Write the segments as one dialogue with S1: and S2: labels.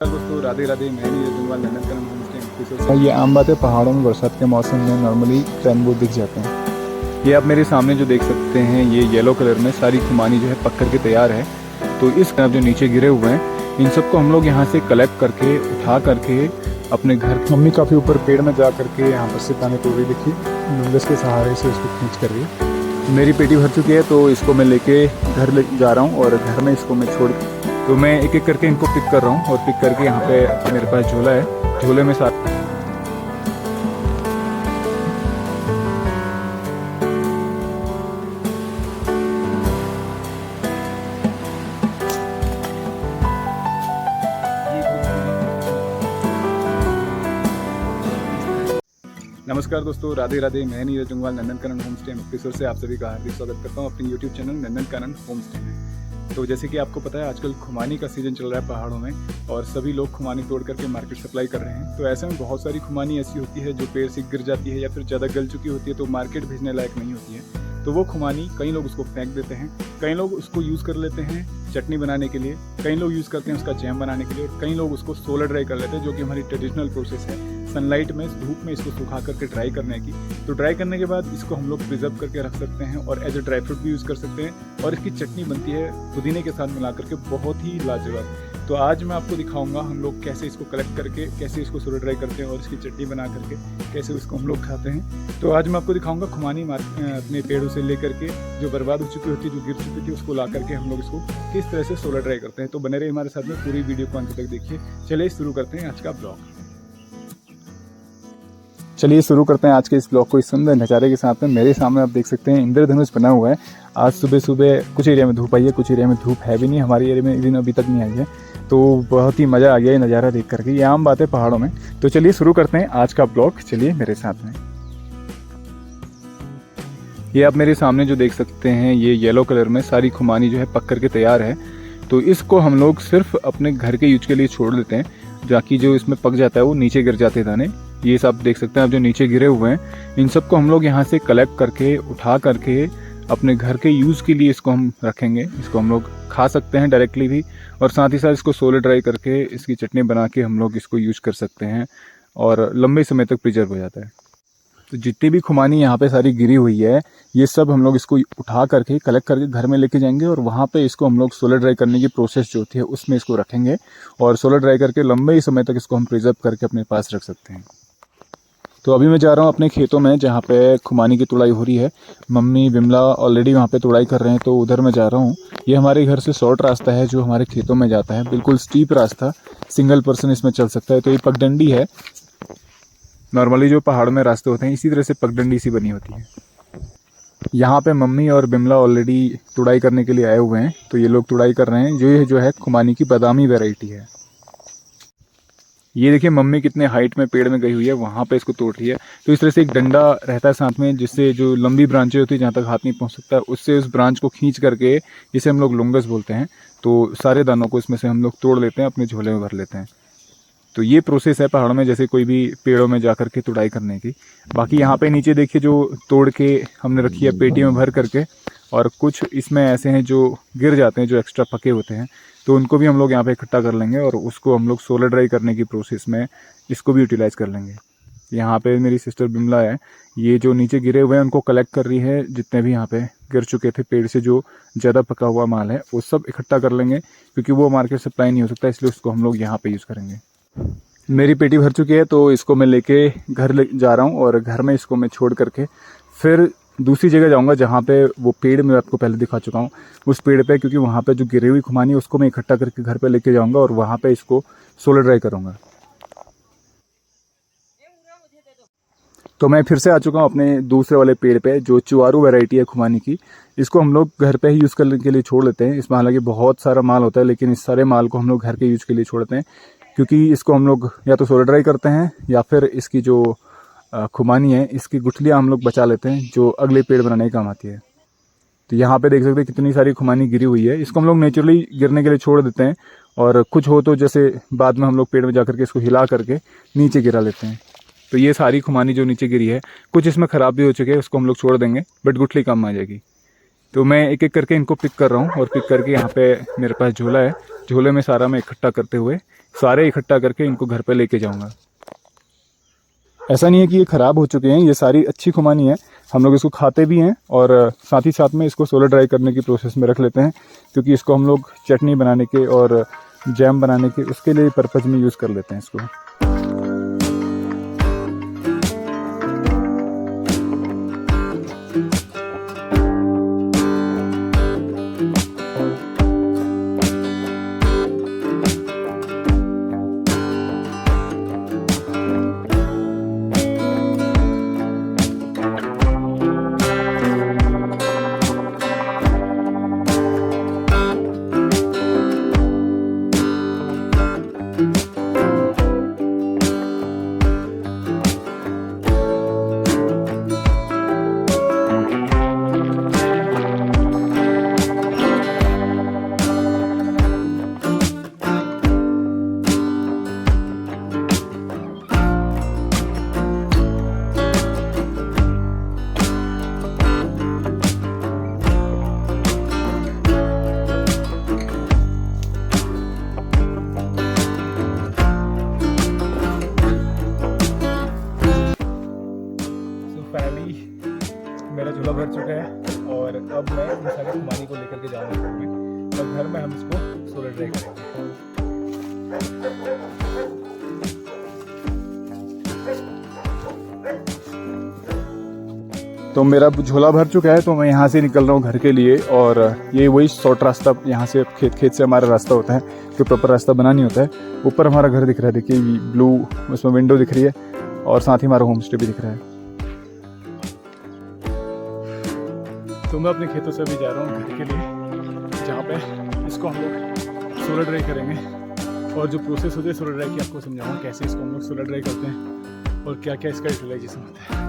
S1: दोस्तों राधे राधे। मैं नीरज जंगवाल नंदनकानन होमस्टे।
S2: ये आम बात है, पहाड़ों में बरसात के मौसम में नॉर्मली रेनबो दिख जाते हैं। ये आप मेरे सामने जो देख सकते हैं, ये येलो कलर में सारी खुमानी जो है पक करके तैयार है। तो इस तरफ जो नीचे गिरे हुए हैं, इन सबको हम लोग यहाँ से कलेक्ट करके उठा करके अपने घर। मम्मी काफ़ी ऊपर पेड़ में जा करके यहाँ पर से पानी तोड़ रही, देखिए डुंगस के सहारे से उसको खींच कर रही। मेरी पेटी भर चुकी है, तो इसको मैं लेके घर ले जा रहा हूँ और घर में इसको मैं छोड़, तो मैं एक एक करके इनको पिक कर रहा हूँ। और पिक करके यहाँ पे मेरे पास झोला है, झोले में साथ
S1: नमस्कार दोस्तों, राधे राधे। मैं नीरज जंगवाल नंदनकानन होमस्टे एपिसोड से आप सभी का हार्दिक स्वागत करता हूँ अपने यूट्यूब चैनल नंदनकानन होमस्टे में। तो जैसे कि आपको पता है, आजकल खुमानी का सीज़न चल रहा है पहाड़ों में, और सभी लोग खुमानी तोड़ करके मार्केट सप्लाई कर रहे हैं। तो ऐसे में बहुत सारी खुमानी ऐसी होती है जो पेड़ से गिर जाती है या फिर ज़्यादा गल चुकी होती है, तो मार्केट भेजने लायक नहीं होती है। तो वो खुमानी कई लोग उसको फेंक देते हैं, कई लोग उसको यूज़ कर लेते हैं चटनी बनाने के लिए, कई लोग यूज़ करते हैं उसका जैम बनाने के लिए, और कई लोग उसको सोलर ड्राई कर लेते हैं, जो कि हमारी ट्रेडिशनल प्रोसेस है सनलाइट में, धूप में इसको सुखा करके ड्राई करने की। तो ड्राई करने के बाद इसको हम लोग प्रिजर्व करके रख सकते हैं और एज ए ड्राई फ्रूट भी यूज़ कर सकते हैं। और इसकी चटनी बनती है पुदीने के साथ मिला करके, बहुत ही लाजवाब। तो आज मैं आपको दिखाऊंगा हम लोग कैसे इसको कलेक्ट करके, कैसे इसको सोलर ड्राई करते हैं और इसकी चटनी बना करके कैसे इसको हम लोग खाते हैं। तो आज मैं आपको दिखाऊंगा खुमानी अपने पेड़ों से लेकर के, जो बर्बाद हो चुकी होती है, जो गिर चुकी थी, उसको ला करके हम लोग इसको किस तरह से सोलर ड्राई करते हैं। तो बने रहे हमारे साथ में, पूरी वीडियो को अंत तक देखिए। चलिए शुरू करते हैं आज का ब्लॉग।
S2: चलिए शुरू करते हैं आज के इस ब्लॉग को इस सुंदर नज़ारे के साथ में। मेरे सामने आप देख सकते हैं इंद्रधनुष बना हुआ है। आज सुबह सुबह कुछ एरिया में धूप आई है, कुछ एरिया में धूप है भी नहीं। हमारे एरिया में दिन अभी तक नहीं आई है, तो बहुत ही मज़ा आ गया ये नज़ारा देख करके। ये आम बात है पहाड़ों में। तो चलिए शुरू करते हैं आज का ब्लॉग, चलिए मेरे साथ में। ये आप मेरे सामने जो देख सकते हैं, ये येलो कलर में सारी खुमानी जो है पक करके तैयार है। तो इसको हम लोग सिर्फ अपने घर के यूज के लिए छोड़ देते हैं, ताकि जो इसमें पक जाता है वो नीचे गिर जाते हैं दाने। ये सब देख सकते हैं आप जो नीचे गिरे हुए हैं, इन सबको हम लोग यहाँ से कलेक्ट करके उठा करके अपने घर के यूज़ के लिए इसको हम रखेंगे। इसको हम लोग खा सकते हैं डायरेक्टली भी, और साथ ही साथ इसको सोलर ड्राई करके इसकी चटनी बना के हम लोग इसको यूज़ कर सकते हैं, और लंबे समय तक प्रिजर्व हो जाता है। तो जितनी भी खुमानी यहाँ पे सारी गिरी हुई है, ये सब हम लोग इसको उठा करके कलेक्ट करके घर में लेके जाएंगे, और वहाँ पे इसको हम लोग सोलर ड्राई करने की प्रोसेस जो होती है उसमें इसको रखेंगे, और सोलर ड्राई करके लंबे ही समय तक इसको हम प्रिजर्व करके अपने पास रख सकते हैं। तो अभी मैं जा रहा हूँ अपने खेतों में, जहाँ पे खुमानी की तुड़ाई हो रही है। मम्मी विमला ऑलरेडी वहाँ पे तुड़ाई कर रहे हैं, तो उधर मैं जा रहा हूँ। ये हमारे घर से शॉर्ट रास्ता है जो हमारे खेतों में जाता है, बिल्कुल स्टीप रास्ता, सिंगल पर्सन इसमें चल सकता है। तो ये पगडंडी है। नॉर्मली जो पहाड़ों में रास्ते होते हैं, इसी तरह से पगडंडी सी बनी होती है। यहाँ पे मम्मी और बिमला ऑलरेडी तुड़ाई करने के लिए आए हुए हैं, तो ये लोग तुड़ाई कर रहे हैं। ये जो है खुमानी की बादामी वैरायटी है। ये देखिए मम्मी कितने हाइट में पेड़ में गई हुई है, वहाँ पे इसको तोड़ रही है। तो इस तरह से एक डंडा रहता है साथ में, जिससे जो लंबी ब्रांचें होती है जहाँ तक हाथ नहीं पहुँच सकता, उससे उस ब्रांच को खींच करके, जिसे हम लोग लुंगस बोलते हैं, तो सारे दानों को इसमें से हम लोग तोड़ लेते हैं, अपने झोले में भर लेते हैं। तो ये प्रोसेस है पहाड़ों में, जैसे कोई भी पेड़ों में जा करके तुड़ाई करने की। बाकी यहाँ पे नीचे देखिए जो तोड़ के हमने रखी है पेटी में भर करके, और कुछ इसमें ऐसे हैं जो गिर जाते हैं, जो एक्स्ट्रा पके होते हैं, तो उनको भी हम लोग यहाँ पे इकट्ठा कर लेंगे, और उसको हम लोग सोलर ड्राई करने की प्रोसेस में इसको भी यूटिलाइज़ कर लेंगे। यहाँ पे मेरी सिस्टर बिमला है, ये जो नीचे गिरे हुए हैं उनको कलेक्ट कर रही है। जितने भी यहाँ पे गिर चुके थे पेड़ से, जो ज़्यादा पका हुआ माल है, वो सब इकट्ठा कर लेंगे, क्योंकि वो मार्केट सप्लाई नहीं हो सकता, इसलिए उसको हम लोग यहाँ पे यूज़ करेंगे। मेरी पेटी भर चुकी है, तो इसको मैं लेके घर ले जा रहा हूँ, और घर में इसको मैं छोड़ करके फिर दूसरी जगह जाऊंगा, जहाँ पे वो पेड़ मैं आपको पहले दिखा चुका हूँ, उस पेड़ पे, क्योंकि वहाँ पे जो गिरी हुई खुमानी है उसको मैं इकट्ठा करके घर पे लेके जाऊंगा, और वहाँ पे इसको सोलर ड्राई करूँगा। तो मैं फिर से आ चुका हूँ अपने दूसरे वाले पेड़ पे, जो चुआरू वैरायटी है खुमानी की। इसको हम लोग घर पे ही यूज़ करने के लिए छोड़ लेते हैं। इसमें हालांकि बहुत सारा माल होता है, लेकिन इस सारे माल को हम लोग घर के यूज़ के लिए छोड़ते हैं, क्योंकि इसको हम लोग या तो सोलर ड्राई करते हैं, या फिर इसकी जो खुमानी है, इसकी गुठलियाँ हम लोग बचा लेते हैं, जो अगले पेड़ बनाने के काम आती है। तो यहाँ पे देख सकते हैं कितनी सारी खुमानी गिरी हुई है। इसको हम लोग नेचुरली गिरने के लिए छोड़ देते हैं, और कुछ हो तो जैसे बाद में हम लोग पेड़ में जा करके इसको हिला करके नीचे गिरा लेते हैं। तो ये सारी खुमानी जो नीचे गिरी है, कुछ इसमें ख़राब भी हो चुके हैं, उसको हम लोग छोड़ देंगे, बट गुठली कम आ जाएगी। तो मैं एक एक करके इनको पिक कर रहा हूँ, और पिक करके यहाँ पे मेरे पास झोला है, झोले में सारा मैं इकट्ठा करते हुए सारे इकट्ठा करके इनको घर पे लेके जाऊंगा। ऐसा नहीं है कि ये ख़राब हो चुके हैं, ये सारी अच्छी खुमानी है। हम लोग इसको खाते भी हैं और साथ ही साथ में इसको सोलर ड्राई करने की प्रोसेस में रख लेते हैं, क्योंकि इसको हम लोग चटनी बनाने के और जैम बनाने के उसके लिए पर्पज़ में यूज़ कर लेते हैं इसको। मेरा झूला भर चुका है और अब मैं इन सारी खुमानी को लेकर के जाऊँगा घर में, और घर में हम इसको सोलर ड्राई करेंगे। तो मेरा झोला भर चुका है, तो मैं यहाँ से निकल रहा हूँ घर के लिए। और ये वही शॉर्ट रास्ता, यहाँ से खेत से हमारा रास्ता होता है, जो प्रॉपर रास्ता बना नहीं होता है। ऊपर हमारा घर दिख रहा है, देखिए ब्लू उसमें विंडो दिख रही है, और साथ ही हमारा होम स्टे भी दिख रहा है। तो मैं अपने खेतों से अभी जा रहा हूँ घर के लिए, जहाँ पे इसको हम लोग सोलर ड्राई करेंगे। और जो प्रोसेस होती है सोलर ड्राई की आपको समझाऊँगा, कैसे इसको हम लोग सोलर ड्राई करते हैं और क्या क्या इसका यूटिलाइजेशन होता है।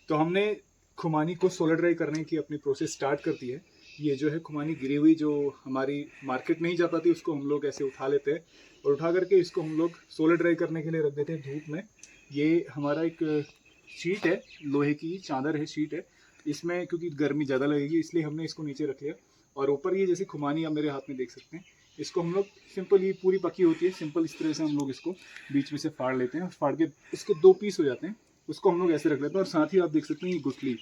S2: तो हमने खुमानी को सोलर ड्राई करने की अपनी प्रोसेस स्टार्ट कर दी है। ये जो है खुमानी गिरी हुई जो हमारी मार्केट नहीं जा पाती, उसको हम लोग ऐसे उठा लेते हैं और उठा करके इसको हम लोग सोलर ड्राई करने के लिए रख देते हैं धूप में। ये हमारा एक शीट है, लोहे की चादर है, शीट है। इसमें क्योंकि गर्मी ज़्यादा लगेगी इसलिए हमने इसको नीचे रख लिया। और ऊपर ये जैसे खुमानी आप मेरे हाथ में देख सकते हैं, इसको हम लोग सिंपल, ये पूरी पकी होती है, सिंपल इस तरह से हम लोग इसको बीच में से फाड़ लेते हैं। फाड़ के इसके 2 पीस हो जाते हैं, उसको हम लोग ऐसे रख लेते हैं। और साथ ही आप देख सकते हैं ये गुठली,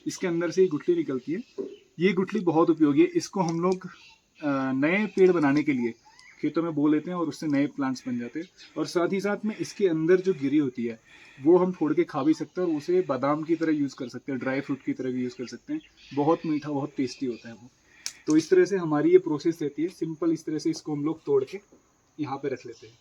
S2: इसके अंदर से ये गुठली निकलती है। ये गुठली बहुत उपयोगी है, इसको हम लोग नए पेड़ बनाने के लिए खेतों में बो लेते हैं और उससे नए प्लांट्स बन जाते हैं। और साथ ही साथ में इसके अंदर जो गिरी होती है वो हम फोड़ के खा भी सकते हैं और उसे बादाम की तरह यूज़ कर सकते हैं, ड्राई फ्रूट की तरह भी यूज़ कर सकते हैं। बहुत मीठा, बहुत टेस्टी होता है वो। तो इस तरह से हमारी ये प्रोसेस रहती है सिंपल। इस तरह से इसको हम लोग तोड़ के यहाँ पे रख लेते हैं।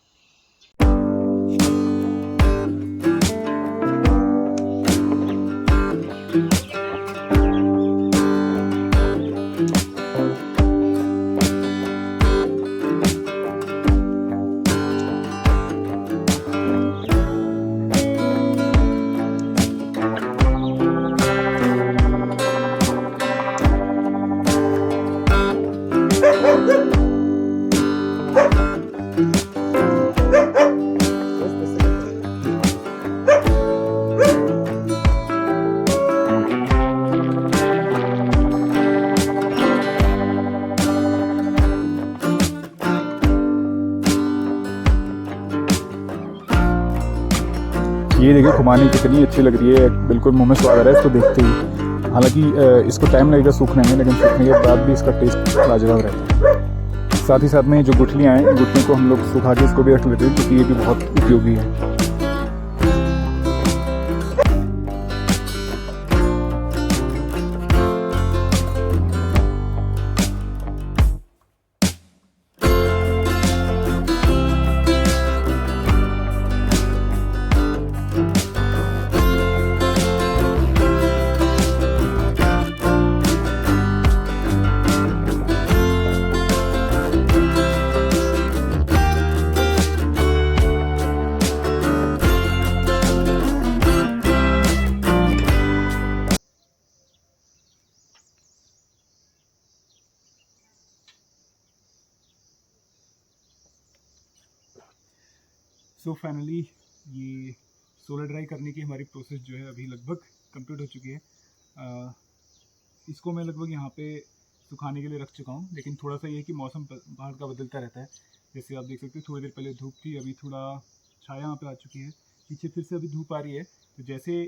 S2: ये देखिए खुमानी कितनी अच्छी लग रही है, बिल्कुल मुंह में स्वाद आ रहा है इसको देखते ही। हालांकि इसको टाइम लगेगा सूखने में, लेकिन सूखने के बाद भी इसका टेस्ट लाजवाब रहता है। साथ ही साथ में जो गुठलियाँ हैं, गुठली को हम लोग सुखा के इसको भी रख लेते हैं, क्योंकि ये भी बहुत उपयोगी है।
S1: सो फाइनली ये सोलर ड्राई करने की हमारी प्रोसेस जो है अभी लगभग कंप्लीट हो चुकी है। इसको मैं लगभग यहाँ पे सुखाने के लिए रख चुका हूँ, लेकिन थोड़ा सा ये है कि मौसम बाहर का बदलता रहता है। जैसे आप देख सकते हैं थोड़ी देर पहले धूप थी, अभी थोड़ा छाया यहाँ पे आ चुकी है, पीछे फिर से अभी धूप आ रही है। तो जैसे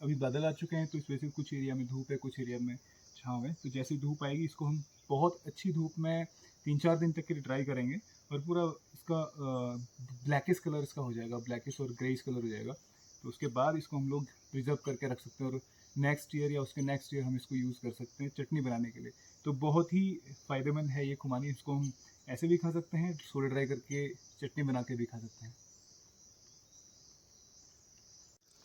S1: अभी बादल आ चुके हैं तो इस वजह से कुछ एरिया में धूप है, कुछ एरिया में छाँव है। तो जैसे धूप आएगी इसको हम बहुत अच्छी धूप में 3-4 दिन तक के लिए ड्राई करेंगे और पूरा इसका ब्लैकिश कलर इसका हो जाएगा, ब्लैकिश और ग्रेइश कलर हो जाएगा। तो उसके बाद इसको हम लोग प्रिजर्व करके रख सकते हैं और नेक्स्ट ईयर या उसके नेक्स्ट ईयर हम इसको यूज़ कर सकते हैं चटनी बनाने के लिए। तो बहुत ही फ़ायदेमंद है ये खुमानी। इसको हम ऐसे भी खा सकते हैं, सोलर ड्राई करके चटनी बना के भी खा सकते हैं।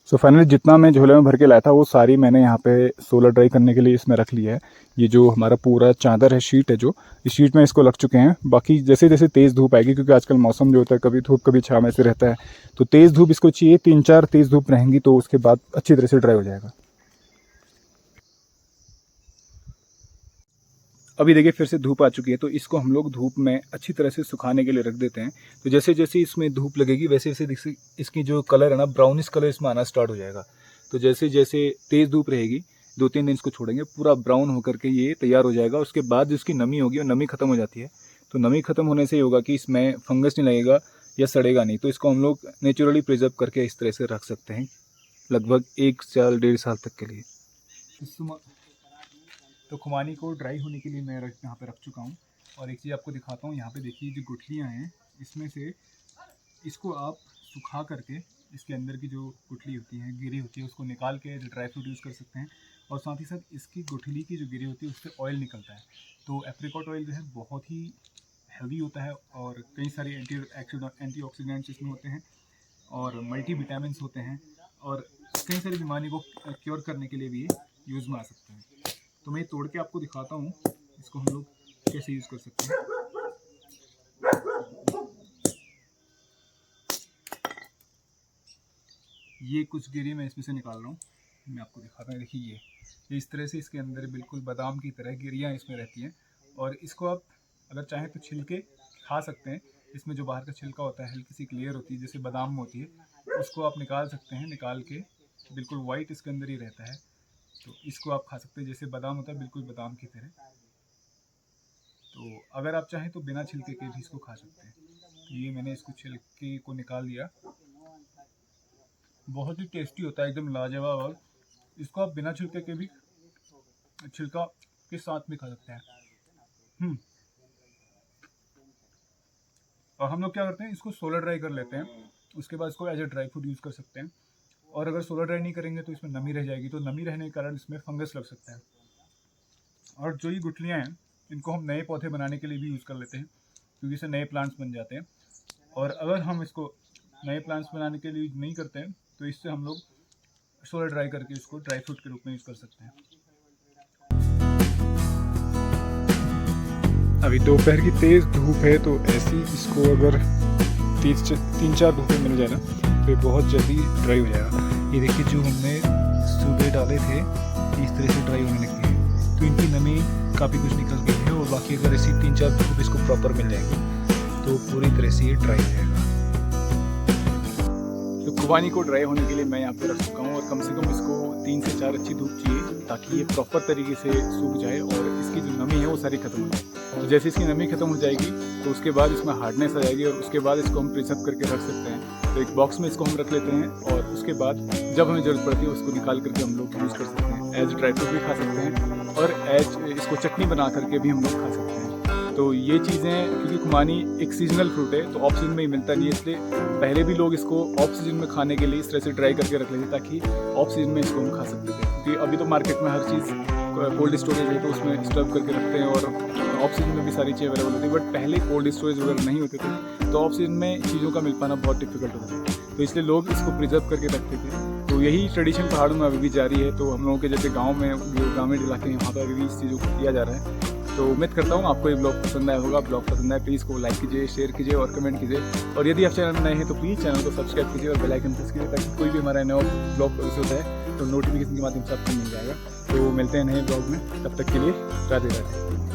S2: सो फाइनली जितना मैं झोले में भर के लाया था वो सारी मैंने यहाँ पे सोलर ड्राई करने के लिए इसमें रख लिया है। ये जो हमारा पूरा चादर है, शीट है, जो इस शीट में इसको लग चुके हैं। बाकी जैसे जैसे तेज़ धूप आएगी, क्योंकि आजकल मौसम जो होता है कभी धूप कभी छाँव में से रहता है, तो तेज़ धूप इसको चाहिए, 3-4 तेज़ धूप रहेंगी तो उसके बाद अच्छी तरह से ड्राई हो जाएगा। अभी देखिए फिर से धूप आ चुकी है, तो इसको हम लोग धूप में अच्छी तरह से सुखाने के लिए रख देते हैं। तो जैसे जैसे इसमें धूप लगेगी वैसे वैसे इसकी जो कलर है ना, ब्राउनिश कलर इसमें आना स्टार्ट हो जाएगा। तो जैसे जैसे तेज़ धूप रहेगी 2-3 दिन इसको छोड़ेंगे, पूरा ब्राउन होकर के ये तैयार हो जाएगा। उसके बाद जिसकी नमी होगी वो नमी खत्म हो जाती है। तो नमी खत्म होने से ये होगा कि इसमें फंगस नहीं लगेगा या सड़ेगा नहीं। तो इसको हम लोग नेचुरली प्रिजर्व करके इस तरह से रख सकते हैं लगभग 1 साल 1.5 साल तक के लिए।
S1: तो खुमानी को ड्राई होने के लिए मैं यहाँ पे रख चुका हूँ। और एक चीज़ आपको दिखाता हूँ, यहाँ पे देखिए जो गुठलियाँ हैं, इसमें से इसको आप सुखा करके इसके अंदर की जो गुठली होती है, गिरी होती है, उसको निकाल के ड्राई फ्रूट यूज़ कर सकते हैं। और साथ ही साथ इसकी गुठली की जो गिरी होती है उससे ऑयल निकलता है। तो एप्रिकॉट ऑयल जो है बहुत ही हेल्दी होता है और कई सारे एंटीऑक्सीडेंट्स इसमें होते हैं और मल्टी विटामिन्स होते हैं और कई सारी बीमारी को क्योर करने के लिए भी यूज़ में आ सकते हैं। तो मैं तोड़ के आपको दिखाता हूँ इसको हम लोग कैसे यूज़ कर सकते हैं। ये कुछ गिरी मैं इसमें से निकाल रहा हूँ, मैं आपको दिखाता हूँ। देखिए ये इस तरह से इसके अंदर बिल्कुल बादाम की तरह गिरियाँ इसमें रहती हैं और इसको आप अगर चाहें तो छिलके खा सकते हैं। इसमें जो बाहर का छिलका होता है हल्की सी क्लियर होती है, जैसे बादाम होती है, उसको आप निकाल सकते हैं। निकाल के बिल्कुल वाइट इसके अंदर ही रहता है, तो इसको आप खा सकते हैं। जैसे बादाम होता है बिल्कुल बादाम की तरह। तो अगर आप चाहें तो बिना छिलके के भी इसको खा सकते हैं। तो ये मैंने इसको छिलके को निकाल लिया, बहुत ही टेस्टी होता है, एकदम लाजवाब। और इसको आप बिना छिलके के भी छिलका के साथ भी खा सकते हैं। और हम लोग क्या करते हैं, इसको सोलर ड्राई कर लेते हैं, उसके बाद इसको as a dry fruit use कर सकते हैं। और अगर सोलर ड्राई नहीं करेंगे तो इसमें नमी रह जाएगी, तो नमी रहने के कारण इसमें फंगस लग सकता है। और जो ये गुठलियाँ हैं इनको हम नए पौधे बनाने के लिए भी यूज़ कर लेते हैं, क्योंकि इससे नए प्लांट्स बन जाते हैं। और अगर हम इसको नए प्लांट्स बनाने के लिए नहीं करते हैं तो इससे हम लोग सोलर ड्राई करके इसको ड्राई फ्रूट के रूप में यूज़ कर सकते हैं।
S2: अभी दोपहर की तेज़ धूप है, तो ऐसी इसको अगर 3-4 धूपें मिल जाए ना तो ये बहुत जल्दी ड्राई हो जाएगा। ये देखिए जो हमने सुबह डाले थे इस तरह से ड्राई होने लगी है, तो इनकी नमी काफ़ी कुछ निकल गई है। और बाकी अगर ऐसी 3-4 धूप इसको प्रॉपर मिल जाएंगे तो पूरी तरह से ये ड्राई हो जाएगा।
S1: तो खुबानी को ड्राई होने के लिए मैं यहाँ पे रख चुका हूँ और कम से कम इसको 3 से 4 अच्छी धूप चाहिए ताकि ये प्रॉपर तरीके से सूख जाए और इसकी जो नमी है वो सारी खत्म हो जाए। तो जैसे इसकी नमी खत्म हो जाएगी तो उसके बाद इसमें हार्डनेस आ जाएगी और उसके बाद इसको हम प्रिजर्व करके रख सकते हैं। तो एक बॉक्स में इसको हम रख लेते हैं और उसके बाद जब हमें ज़रूरत पड़ती है उसको निकाल करके हम लोग यूज़ कर सकते हैं। एज ड्राई फ्रूट भी खा सकते हैं और एज इसको चटनी बना करके भी हम लोग खा सकते हैं। तो ये चीज़ें, क्योंकि खुमानी एक सीजनल फ्रूट है तो ऑफ सीजन में ही मिलता नहीं है, इसलिए पहले भी लोग इसको ऑफ सीजन में खाने के लिए इस तरह से ड्राई करके रख लेते ताकि ऑफ सीजन में इसको हम खा सकते थे। क्योंकि अभी तो मार्केट में हर चीज़ कोल्ड स्टोरेज है तो उसमें स्टोर करके रखते हैं और ऑफ सीजन में भी सारी चीज़ें अवेलेबल होती है। बट पहले कोल्ड स्टोरेज वगैरह नहीं होते थे तो ऑफ सीजन में चीज़ों का मिल पाना बहुत डिफिकल्ट होता था, तो इसलिए लोग इसको प्रिजर्व करके रखते थे। तो यही ट्रेडिशन पहाड़ों में अभी भी जारी है। तो हम लोगों के जैसे गाँव में ग्रामीण इलाके हैं वहाँ पर अभी भी इस चीज़ों को किया जा रहा है। तो उम्मीद करता हूँ आपको ये ब्लॉग पसंद आया होगा। ब्लॉग पसंद आए प्लीज़ को लाइक कीजिए, शेयर कीजिए और कमेंट कीजिए। और यदि आप चैनल में नए हैं तो प्लीज़ चैनल को सब्सक्राइब कीजिए और बेल आइकन प्रेस कीजिए ताकि कोई भी हमारा नया ब्लॉग प्रोड्यूस होता है तो नोटिफिकेशन के माध्यम से आपको मिल जाएगा। तो मिलते हैं नए ब्लॉग में, तब तक के लिए राधे राधे।